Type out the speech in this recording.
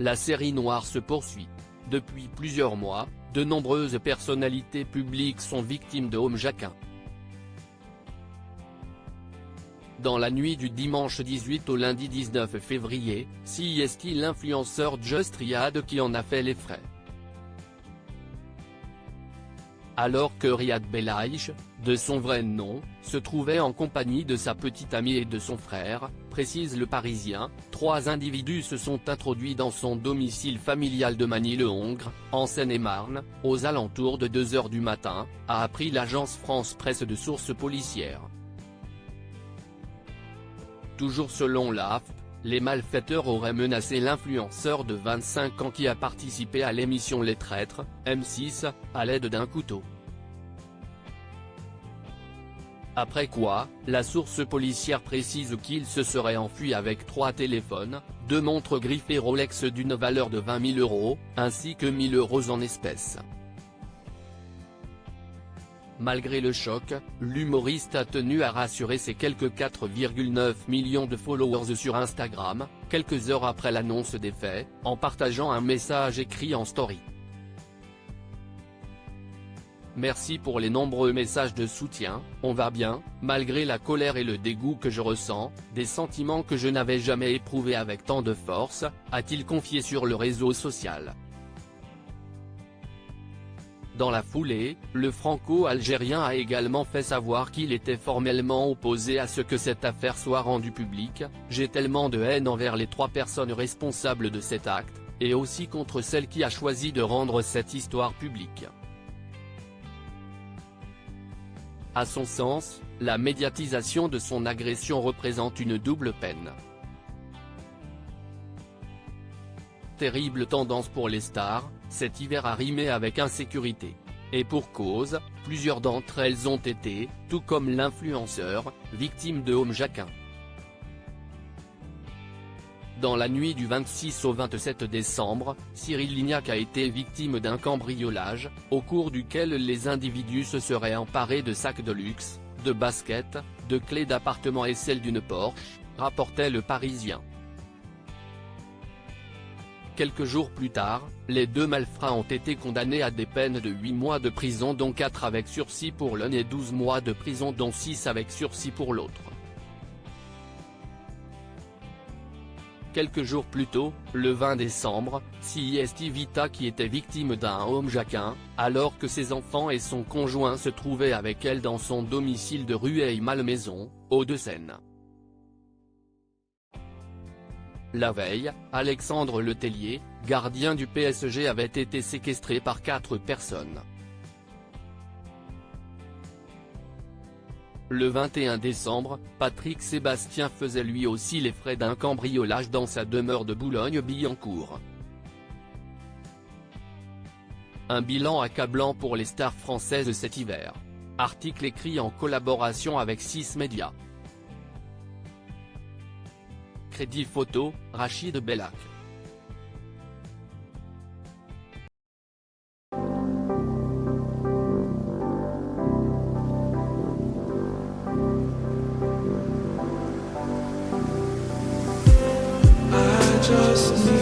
La série noire se poursuit. Depuis plusieurs mois, de nombreuses personnalités publiques sont victimes de Hom Jacquin. Dans la nuit du dimanche 18 au lundi 19 février, c'est l'influenceur Just Riyad qui en a fait les frais. Alors que Riyad Belaïch, de son vrai nom, se trouvait en compagnie de sa petite amie et de son frère, précise Le Parisien, 3 individus se sont introduits dans son domicile familial de Magny-le-Hongre, en Seine-et-Marne, aux alentours de 2 h du matin, a appris l'agence France-Presse de sources policières. Toujours selon l'AFP, les malfaiteurs auraient menacé l'influenceur de 25 ans qui a participé à l'émission Les Traîtres, M6, à l'aide d'un couteau. Après quoi, la source policière précise qu'il se serait enfui avec 3 téléphones, 2 montres griffées Rolex d'une valeur de 20 000 €, ainsi que 1 000 € en espèces. Malgré le choc, l'humoriste a tenu à rassurer ses quelques 4,9 millions de followers sur Instagram, quelques heures après l'annonce des faits, en partageant un message écrit en story. Merci pour les nombreux messages de soutien, on va bien, malgré la colère et le dégoût que je ressens, des sentiments que je n'avais jamais éprouvés avec tant de force, a-t-il confié sur le réseau social. Dans la foulée, le franco-algérien a également fait savoir qu'il était formellement opposé à ce que cette affaire soit rendue publique. J'ai tellement de haine envers les 3 personnes responsables de cet acte, et aussi contre celle qui a choisi de rendre cette histoire publique. À son sens, la médiatisation de son agression représente une double peine. Terrible tendance pour les stars, cet hiver a rimé avec insécurité. Et pour cause, plusieurs d'entre elles ont été, tout comme l'influenceur, victimes de Hom Jacquin. Dans la nuit du 26 au 27 décembre, Cyril Lignac a été victime d'un cambriolage, au cours duquel les individus se seraient emparés de sacs de luxe, de baskets, de clés d'appartement et celles d'une Porsche, rapportait Le Parisien. Quelques jours plus tard, les 2 malfrats ont été condamnés à des peines de 8 mois de prison dont 4 avec sursis pour l'un et 12 mois de prison dont 6 avec sursis pour l'autre. Quelques jours plus tôt, le 20 décembre, c'est Vita qui était victime d'un Hom Jacquin, alors que ses enfants et son conjoint se trouvaient avec elle dans son domicile de Rueil-Malmaison, Hauts-de-Seine. La veille, Alexandre Letellier, gardien du PSG avait été séquestré par 4 personnes. Le 21 décembre, Patrick Sébastien faisait lui aussi les frais d'un cambriolage dans sa demeure de Boulogne-Billancourt. Un bilan accablant pour les stars françaises cet hiver. Article écrit en collaboration avec 6 médias. Crédit photo, Rachid Bellac. Just